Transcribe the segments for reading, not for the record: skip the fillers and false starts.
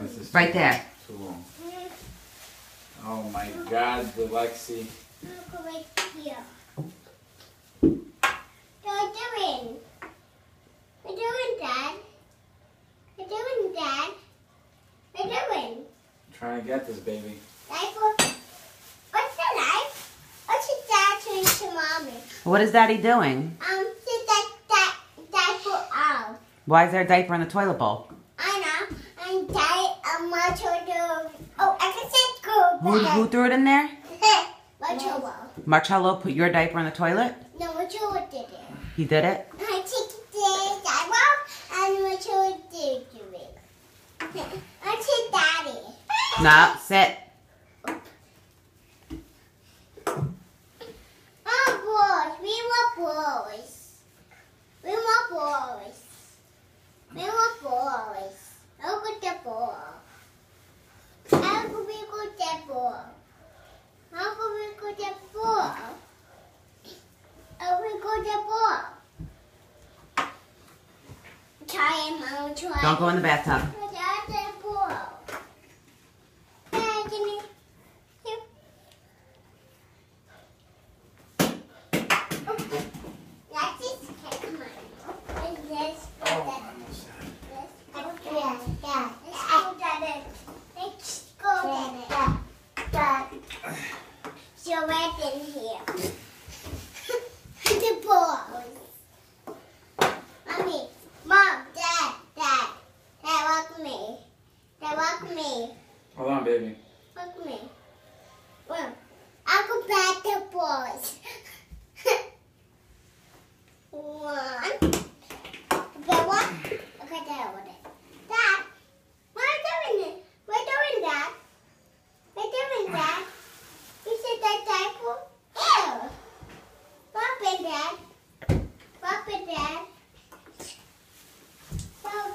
This is Right there. Too long. Oh my God, the Lexi. Look right here. What are you doing? What are you doing, Dad? What are you doing, Dad? What are you doing? I'm trying to get this baby. What's the knife? What's your dad doing to Mommy? What is Daddy doing? Diaper out. Why is there a diaper in the toilet bowl? I know. I'm tired of Marcellos. Oh, I can say go. Who threw it in there? Marcello. Marcello put your diaper in the toilet? No, Marcello did it. He did it? I take the diaper and Marcello did do it. I take Daddy. No, sit. Oh, boys. We want boys. We want boys. We want boys. Look at the ball. How can we go to the ball? How can we go to the ball? How can we go to the ball? Try and Mom, try. Don't go in the bathtub. Go to the ball. Hey, give me. Here. That's it. Okay, come on. Let's go. Oh, I almost had it. Let's go, Daddy. Let's go, Daddy. So right in here. The balls. Mommy, Mom, Dad. Walk me. Dad, walk me. Hold on, baby. Walk me. Well, I'll go back the balls. One. Okay, one. Okay, Dad, hold it. Dad, what are you doing? What are you doing, Dad? What are you doing, Dad? You said that diaper? Ew. Pop it, Dad. Pop it, Dad.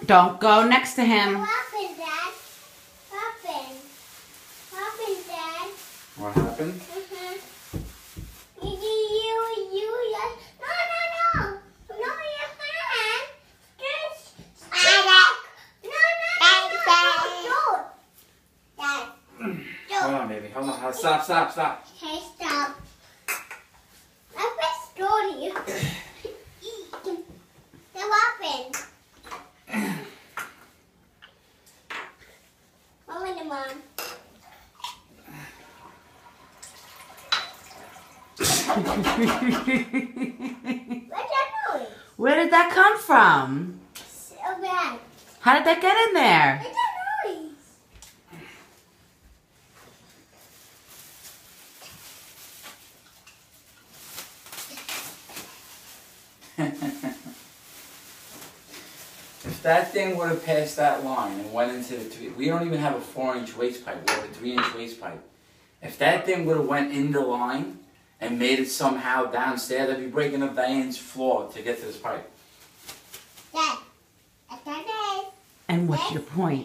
Don't go next to him. Pop it, Dad. Pop it. Pop it, Dad. What happened? You, no, no, your hand. Just stop. No, Dad. Hold on, baby. Hold on. Stop. Okay, stop. I press stone you. The weapon. Mom. Where's that noise? Where did that come from? So bad. How did that get in there? Where's that noise? If that thing would have passed that line and went into the we don't even have a 4-inch waste pipe. We have a 3-inch waste pipe. If that thing would have went in the line and made it somehow downstairs, I'd be breaking up Diane's floor to get to this pipe. Dad. That's not it. And what's your point?